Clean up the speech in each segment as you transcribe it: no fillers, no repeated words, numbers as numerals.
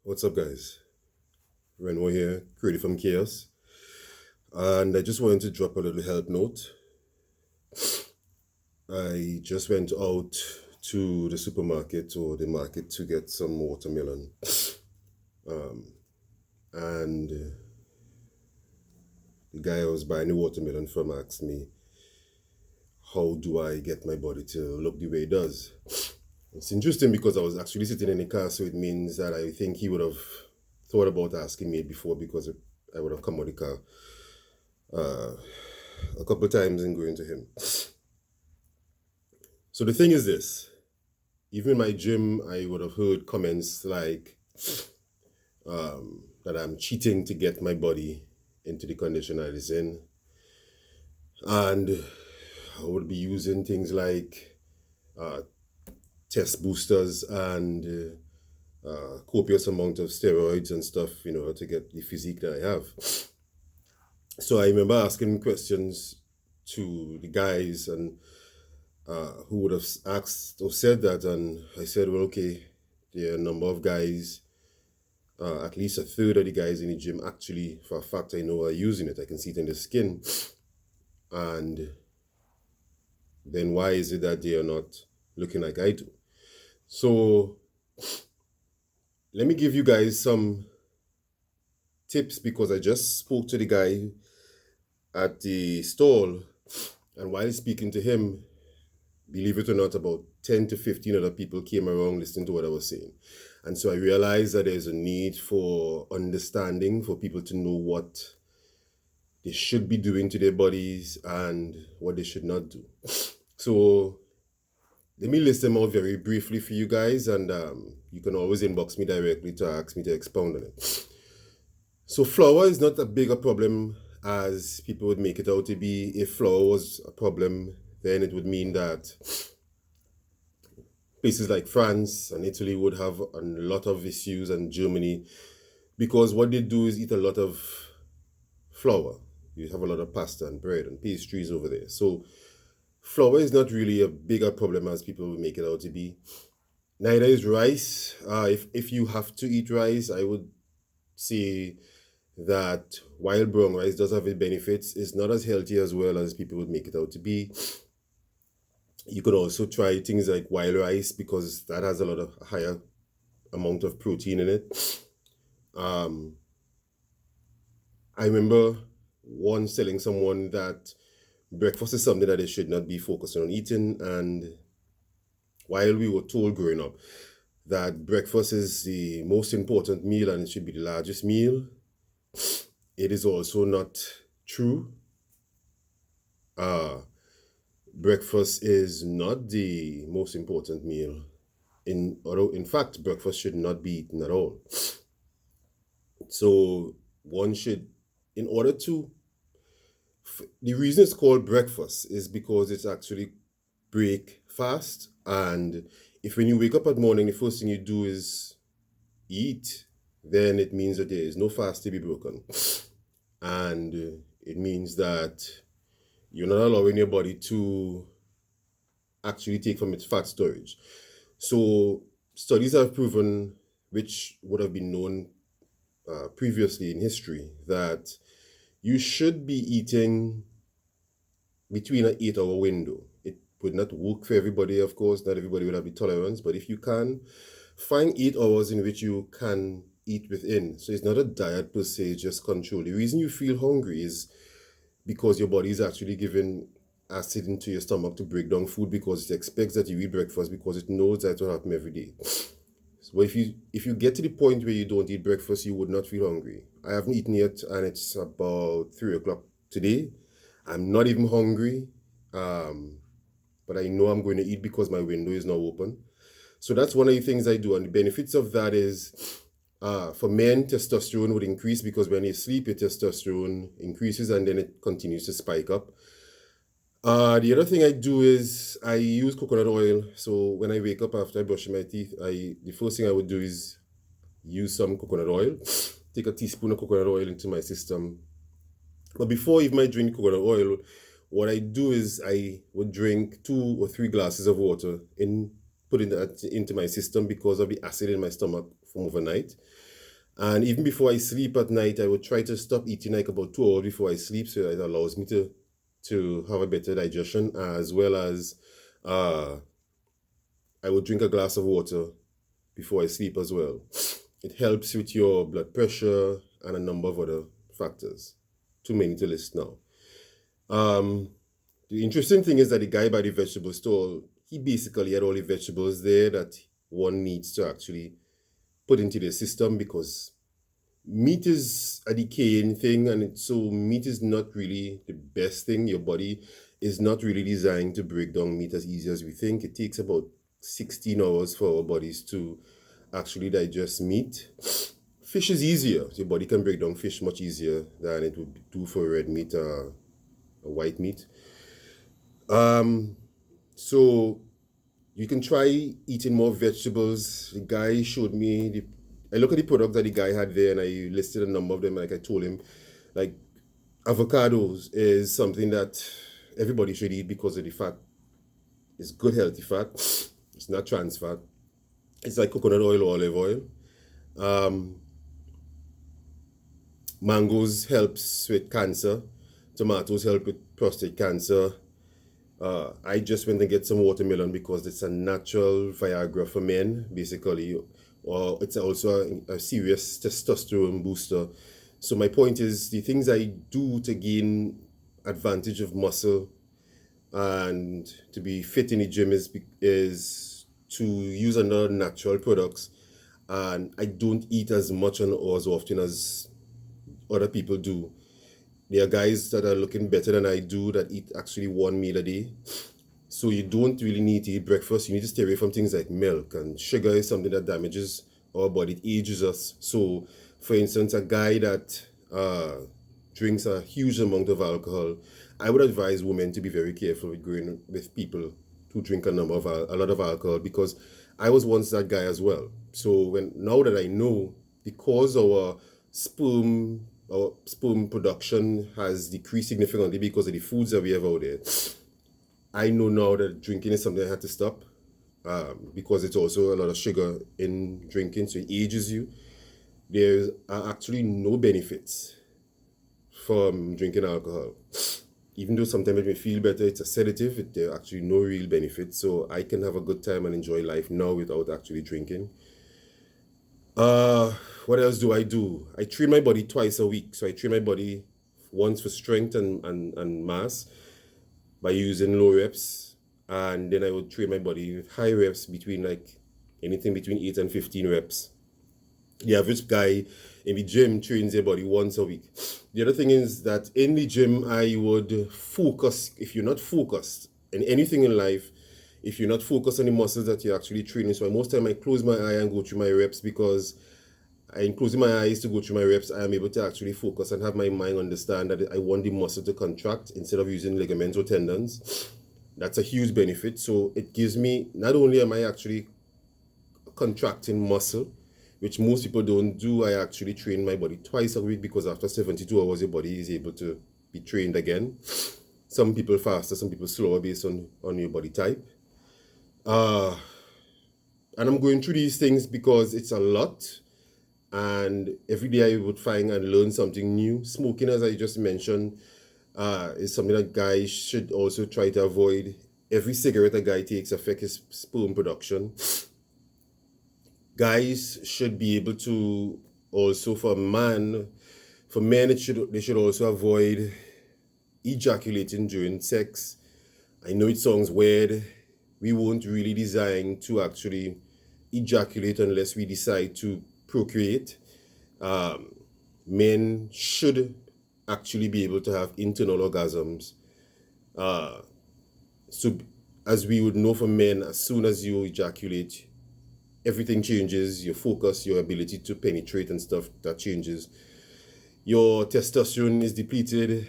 What's up, guys? Renwo here, creative from Chaos. And I just wanted to drop a little help note. I just went out to the supermarket or the market to get some watermelon. And the guy I was buying the watermelon from asked me, how do I get my body to look the way it does? It's interesting because I was actually sitting in the car, so it means that I think he would have thought about asking me before because I would have come out of the car a couple of times and going to him. So the thing is this, even in my gym, I would have heard comments like that I'm cheating to get my body into the condition that it's in. And I would be using things like test boosters and copious amount of steroids and stuff, to get the physique that I have. So I remember asking questions to the guys and who would have asked or said that, and I said, well, okay, there are a number of guys, at least a third of the guys in the gym actually, for a fact, I know are using it. I can see it in the skin. And then why is it that they are not looking like I do? So let me give you guys some tips because I just spoke to the guy at the stall, and while speaking to him, believe it or not, about 10 to 15 other people came around listening to what I was saying. And so I realized that there's a need for understanding, for people to know what they should be doing to their bodies and what they should not do. So let me list them out very briefly for you guys, and you can always inbox me directly to ask me to expound on it. So flour is not a bigger problem as people would make it out to be. If flour was a problem, then it would mean that places like France and Italy would have a lot of issues, and Germany, because what they do is eat a lot of flour. You have a lot of pasta and bread and pastries over there. So flour is not really a bigger problem as people would make it out to be. Neither is rice. If you have to eat rice, I would say that while brown rice does have its benefits, it's not as healthy as well as people would make it out to be. You could also try things like wild rice because that has a lot of higher amount of protein in it. I remember once telling someone that breakfast is something that they should not be focusing on eating, and while we were told growing up that breakfast is the most important meal and it should be the largest meal, it is also not true. Breakfast is not the most important meal. In fact, breakfast should not be eaten at all. So one should, in order to, the reason it's called breakfast is because it's actually break fast. And if when you wake up at morning, the first thing you do is eat, then it means that there is no fast to be broken. And it means that you're not allowing your body to actually take from its fat storage. So studies have proven, which would have been known previously in history, that you should be eating between an 8 hour window. It would not work for everybody, of course. Not everybody would have the tolerance, but if you can, find 8 hours in which you can eat within. So it's not a diet per se, it's just control. The reason you feel hungry is because your body is actually giving acid into your stomach to break down food because it expects that you eat breakfast because it knows that will happen every day. So if you get to the point where you don't eat breakfast, you would not feel hungry. I haven't eaten yet, and it's about 3 o'clock today. I'm not even hungry, but I know I'm going to eat because my window is now open. So that's one of the things I do, and the benefits of that is, for men, testosterone would increase because when you sleep, your testosterone increases and then it continues to spike up. The other thing I do is I use coconut oil. So when I wake up after I brush my teeth, the first thing I would do is use some coconut oil, take a teaspoon of coconut oil into my system. But before even I drink coconut oil, what I do is I would drink 2 or 3 glasses of water in putting that into my system because of the acid in my stomach from overnight. And even before I sleep at night, I would try to stop eating like about 2 hours before I sleep, so it allows me to have a better digestion, as well as uh, I would drink a glass of water before I sleep as well. It helps with your blood pressure and a number of other factors. Too many to list now. The interesting thing is that the guy by the vegetable store, he basically had all the vegetables there that one needs to actually put into their system, because meat is a decaying thing, and so meat is not really the best thing. Your body is not really designed to break down meat as easy as we think. It takes about 16 hours for our bodies to actually digest meat. Fish is easier. Your body can break down fish much easier than it would do for red meat or white meat. So you can try eating more vegetables. The guy showed me I look at the products that the guy had there, and I listed a number of them. Like I told him, like avocados is something that everybody should eat because of the fat. It's good healthy fat. It's not trans fat. It's like coconut oil or olive oil. Mangoes helps with cancer. Tomatoes help with prostate cancer. I just went and get some watermelon because it's a natural Viagra for men, basically, or it's also a serious testosterone booster. So my point is, the things I do to gain advantage of muscle and to be fit in the gym is to use another natural products, and I don't eat as much or as often as other people do. There are guys that are looking better than I do that eat actually one meal a day. So you don't really need to eat breakfast. You need to stay away from things like milk, and sugar is something that damages our body. It ages us. So, for instance, a guy that drinks a huge amount of alcohol, I would advise women to be very careful with going with people who drink a lot of alcohol, because I was once that guy as well. So now that I know, because our sperm production has decreased significantly because of the foods that we have out there, I know now that drinking is something I had to stop, because it's also a lot of sugar in drinking, so it ages you. There are actually no benefits from drinking alcohol. Even though sometimes it may feel better, it's a sedative, there are actually no real benefits. So I can have a good time and enjoy life now without actually drinking. What else do? I train my body twice a week. So I train my body once for strength and mass by using low reps, and then I would train my body with high reps, between anything between 8 and 15 reps. The average guy in the gym trains their body once a week. The other thing is that in the gym, I would focus. If you're not focused in anything in life, if you're not focused on the muscles that you're actually training, so most time I close my eye and go through my reps, because in closing my eyes to go through my reps, I am able to actually focus and have my mind understand that I want the muscle to contract instead of using ligaments or tendons. That's a huge benefit. So it gives me, not only am I actually contracting muscle, which most people don't do, I actually train my body twice a week, because after 72 hours, your body is able to be trained again. Some people faster, some people slower based on your body type. And I'm going through these things because it's a lot. And every day I would find and learn something new. Smoking, as I just mentioned, is something that guys should also try to avoid. Every cigarette a guy takes affects his sperm production. Guys should be able to also, for men, they should also avoid ejaculating during sex. I know it sounds weird. We weren't really designed to actually ejaculate unless we decide to procreate. Men should actually be able to have internal orgasms. So as we would know for men, as soon as you ejaculate, everything changes. Your focus, your ability to penetrate and stuff, that changes. Your testosterone is depleted.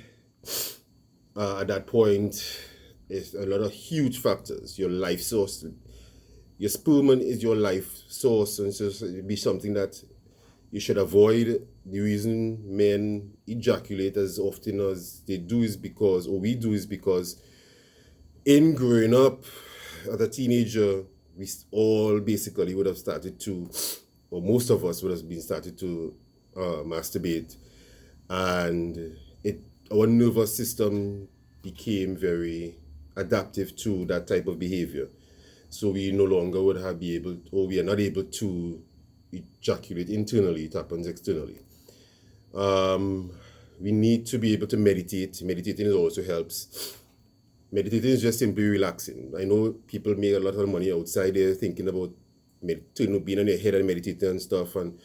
At that point, it's a lot of huge factors. Your life source, your sperm is your life source, and so it'd be something that you should avoid. The reason men ejaculate as often as they do is because, or we do, is because in growing up as a teenager, we all basically would have started to, or most of us would have been started to masturbate, and it our nervous system became very adaptive to that type of behavior. So we no longer would have be able, or we are not able to ejaculate internally. It happens externally. We need to be able to meditate. Meditating also helps. Meditating is just simply relaxing. I know people make a lot of money outside there thinking about being on your head and meditating and stuff, and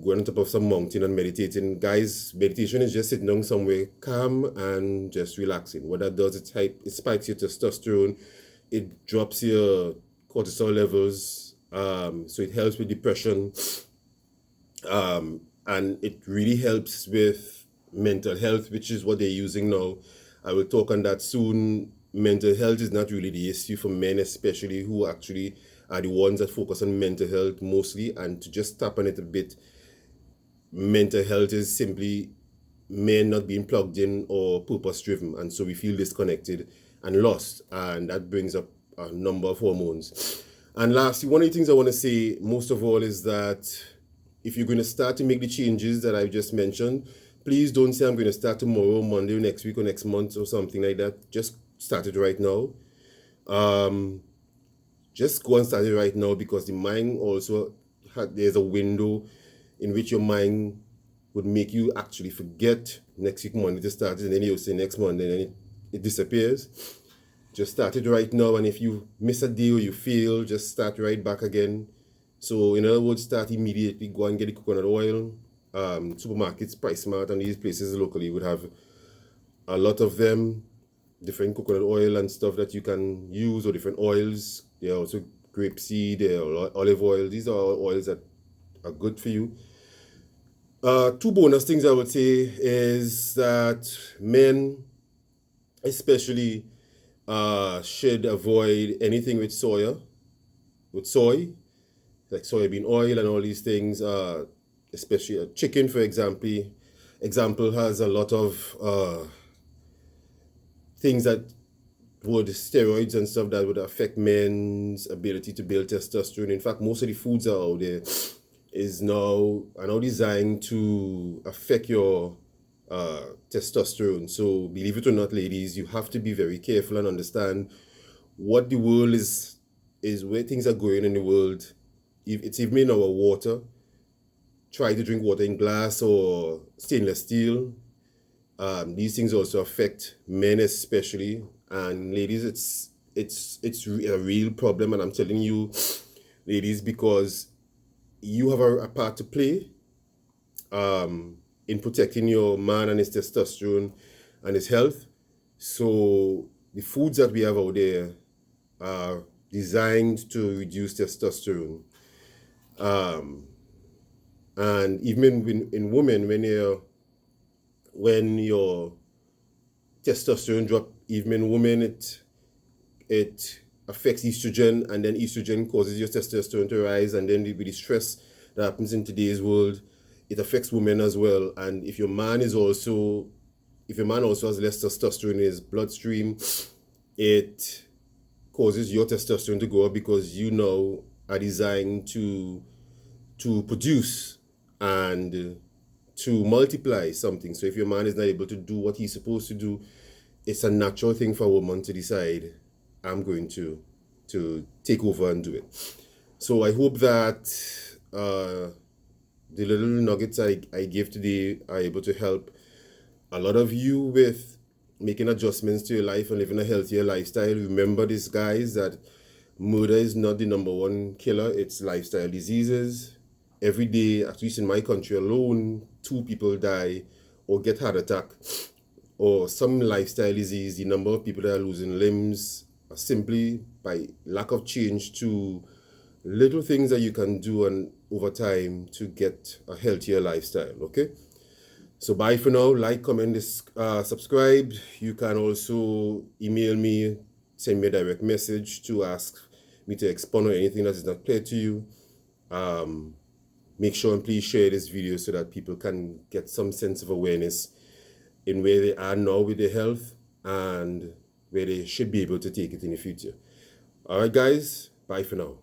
going on top of some mountain and meditating. Guys, meditation is just sitting down somewhere calm and just relaxing. What that does, it spikes your testosterone, it drops your cortisol levels, so it helps with depression, and it really helps with mental health, which is what they're using now. I will talk on that soon. Mental health is not really the issue for men, especially, who actually are the ones that focus on mental health mostly. And to just tap on it a bit, mental health is simply men not being plugged in or purpose driven, and so we feel disconnected and lost, and that brings up a number of hormones. And lastly, one of the things I want to say most of all is that if you're going to start to make the changes that I've just mentioned, please don't say I'm going to start tomorrow, Monday, next week, or next month, or something like that. Just start it right now. Just go and start it right now, because the mind also there's a window in which your mind would make you actually forget next week Monday to start it, and then you'll say next Monday, and then it disappears. Just start it right now, and if you miss a day or you fail, just start right back again. So in other words, start immediately. Go and get the coconut oil. Supermarkets, PriceSmart, and these places locally would have a lot of them, different coconut oil and stuff that you can use, or different oils. There are also grapeseed, there are olive oil. These are all oils that are good for you. Two bonus things I would say is that men especially should avoid anything with soy, like soybean oil and all these things, especially chicken, for example, has a lot of things that would, steroids and stuff that would affect men's ability to build testosterone. In fact, most of the foods out there are now designed to affect your testosterone. So believe it or not, ladies, you have to be very careful and understand what the world is where things are going in the world. If it's even in our water, try to drink water in glass or stainless steel. These things also affect men especially, and ladies, it's a real problem, and I'm telling you, ladies, because you have a part to play in protecting your man and his testosterone and his health. So the foods that we have out there are designed to reduce testosterone. And even in women, when your testosterone drop, even in women, it affects estrogen, and then estrogen causes your testosterone to rise, and then with the stress that happens in today's world, it affects women as well. And if your man also has less testosterone in his bloodstream, it causes your testosterone to go up, because you now are designed to produce and to multiply something. So if your man is not able to do what he's supposed to do, it's a natural thing for a woman to decide, I'm going to take over and do it. So I hope that the little nuggets I gave today are able to help a lot of you with making adjustments to your life and living a healthier lifestyle. Remember this, guys, that murder is not the number one killer, it's lifestyle diseases. Every day, at least in my country alone, 2 people die or get heart attack or some lifestyle disease. The number of people that are losing limbs are simply by lack of change to little things that you can do and over time to get a healthier lifestyle. Okay, so bye for now. Like, comment, subscribe. You can also email me, send me a direct message to ask me to expound on anything that is not clear to you. Make sure and please share this video so that people can get some sense of awareness in where they are now with their health and where they should be able to take it in the future. All right, guys. Bye for now.